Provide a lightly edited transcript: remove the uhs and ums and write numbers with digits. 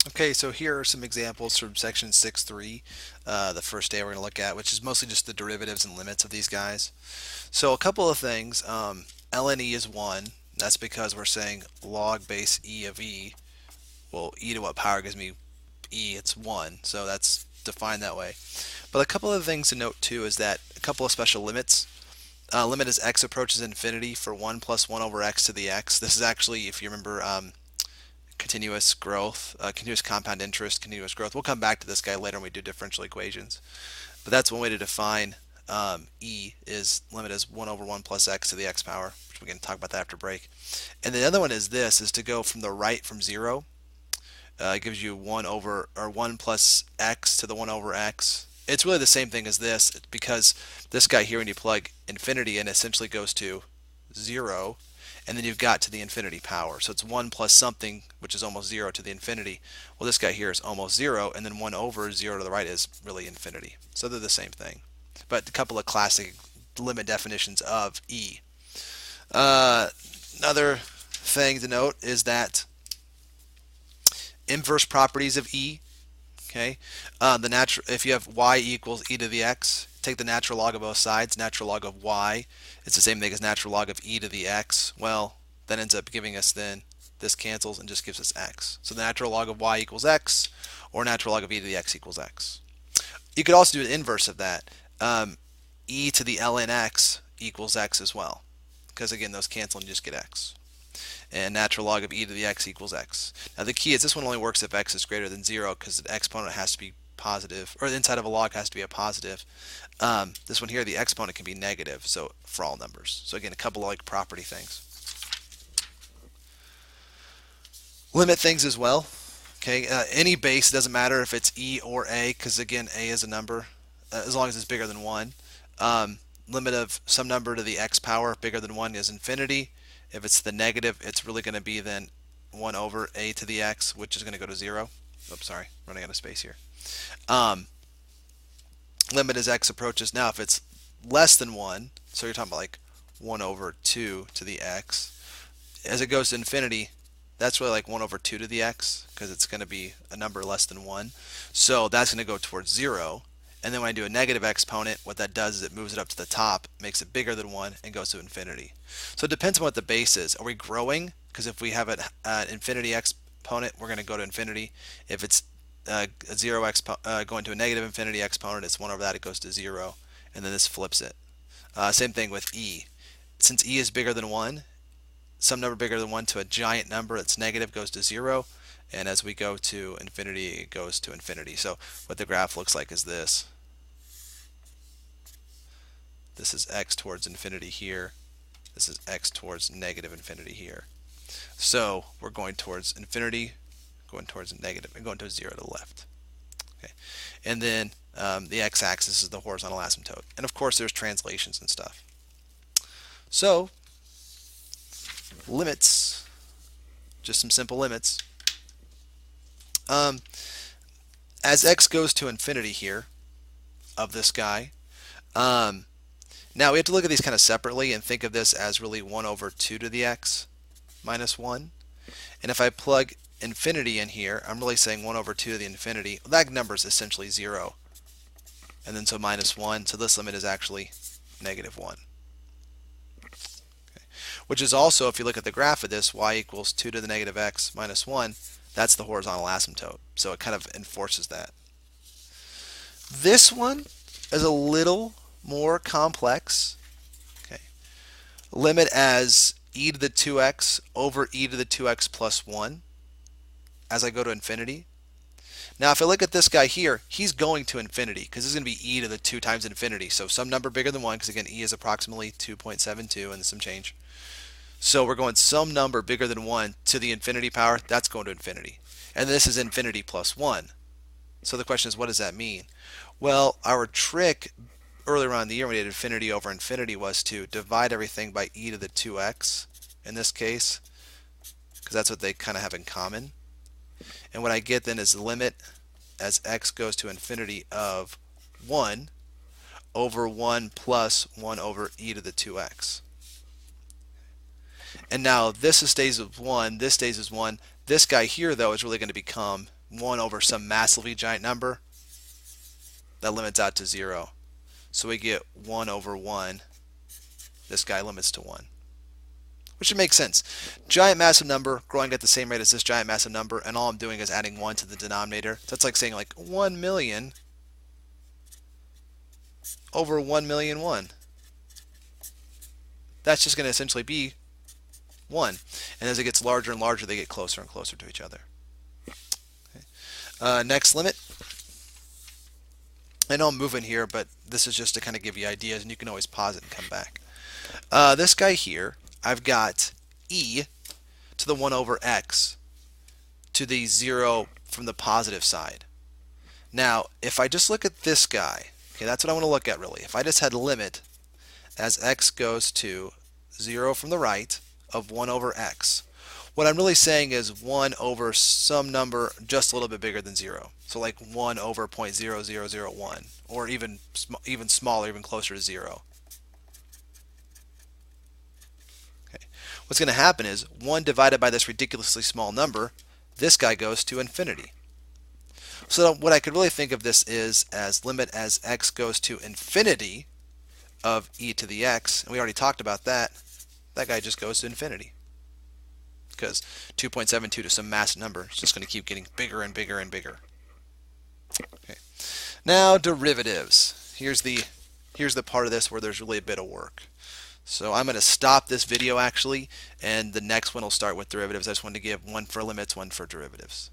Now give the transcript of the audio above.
Okay, so here are some examples from section 6.3, the first day we're going to look at, which is mostly just the derivatives and limits of these guys. So a couple of things, ln e is 1. That's because we're saying log base e of e. Well, e to what power gives me e? It's 1, so that's defined that way. But a couple of things to note too is that a couple of special limits. Limit as x approaches infinity for 1 plus 1 over x to the x. This is actually, if you remember, continuous growth, continuous compound interest, continuous growth. We'll come back to this guy later when we do differential equations. But that's one way to define e is limit as 1 over 1 plus x to the x power, which we're going to talk about that after break. And the other one is this, is to go from the right from 0. It gives you 1 over, or 1 plus x to the 1 over x. It's really the same thing as this because this guy here, when you plug infinity in, essentially goes to 0, and then you've got to the infinity power. So it's 1 plus something, which is almost 0 to the infinity. Well, this guy here is almost 0, and then 1 over 0 to the right is really infinity. So they're the same thing. But a couple of classic limit definitions of E. Another thing to note is that inverse properties of E. Okay, if you have y equals e to the x, take the natural log of both sides. Natural log of y, it's the same thing as natural log of e to the x. Well, that ends up giving us then this cancels and just gives us x. So the natural log of y equals x, or natural log of e to the x equals x. You could also do the inverse of that. E to the ln x equals x as well, because again those cancel and you just get x. And natural log of e to the x equals x. Now the key is this one only works if x is greater than 0 because the exponent has to be positive, or the inside of a log has to be a positive. This one here, the exponent can be negative, so for all numbers. So again, a couple of like property things. Limit things as well. Okay, any base, doesn't matter if it's e or a, because again, a is a number, as long as it's bigger than 1. Limit of some number to the x power bigger than 1 is infinity. If it's the negative, it's really going to be then 1 over a to the x, which is going to go to 0. Oops, sorry, running out of space here. Limit as x approaches. Now, if it's less than 1, so you're talking about like 1 over 2 to the x, as it goes to infinity, that's really like 1 over 2 to the x, because it's going to be a number less than 1. So that's going to go towards 0. And then when I do a negative exponent, what that does is it moves it up to the top, makes it bigger than 1, and goes to infinity. So it depends on what the base is. Are we growing? Because if we have an infinity exponent, we're going to go to infinity. If it's a 0 going to a negative infinity exponent, it's 1 over that, it goes to 0. And then this flips it. Same thing with e. Since e is bigger than 1, some number bigger than 1 to a giant number that's negative goes to 0. And as we go to infinity, it goes to infinity. So what the graph looks like is this. This is x towards infinity here. This is x towards negative infinity here. So we're going towards infinity, going towards negative, and going to 0 to the left. Okay. And then the x-axis is the horizontal asymptote. And of course there's translations and stuff. So limits, just some simple limits. As x goes to infinity here of this guy, now we have to look at these kind of separately and think of this as really 1 over 2 to the x minus 1. And if I plug infinity in here, I'm really saying 1 over 2 to the infinity. Well, that number is essentially 0. And then so minus 1. So this limit is actually negative 1. Okay. Which is also, if you look at the graph of this, y equals 2 to the negative x minus 1. That's the horizontal asymptote. So it kind of enforces that. This one is a little more complex. Okay. Limit as e to the 2x over e to the 2x plus 1 as I go to infinity. Now if I look at this guy here, he's going to infinity because this is going to be e to the 2 times infinity. So some number bigger than 1, because again e is approximately 2.72 and some change. So we're going some number bigger than 1 to the infinity power. That's going to infinity. And this is infinity plus 1. So the question is, what does that mean? Well, our trick earlier on in the year when we did infinity over infinity was to divide everything by e to the 2x in this case, because that's what they kind of have in common. And what I get then is the limit as x goes to infinity of 1 over 1 plus 1 over e to the 2x. And now this stays with 1, this stays as 1. This guy here, though, is really going to become 1 over some massively giant number, that limits out to 0. So we get 1 over 1. This guy limits to 1. Which would make sense. Giant massive number growing at the same rate as this giant massive number, and all I'm doing is adding 1 to the denominator. So that's like saying like 1 million over 1,000,001. That's just going to essentially be 1. And as it gets larger and larger, they get closer and closer to each other. Okay. Next limit. I know I'm moving here, but this is just to kind of give you ideas, and you can always pause it and come back. This guy here, I've got e to the 1 over x to the 0 from the positive side. Now, if I just look at this guy, okay, that's what I want to look at really. If I just had limit as x goes to 0 from the right of 1 over x, what I'm really saying is 1 over some number just a little bit bigger than 0. So like 1 over 0.0001, or even smaller, even closer to 0. Okay. What's going to happen is 1 divided by this ridiculously small number, this guy goes to infinity. So what I could really think of this is as limit as x goes to infinity of e to the x, and we already talked about that. That guy just goes to infinity, because 2.72 to some massive number is just going to keep getting bigger and bigger and bigger. Okay. Now derivatives. Here's the part of this where there's really a bit of work. So I'm going to stop this video actually, and the next one will start with derivatives. I just wanted to give one for limits, one for derivatives.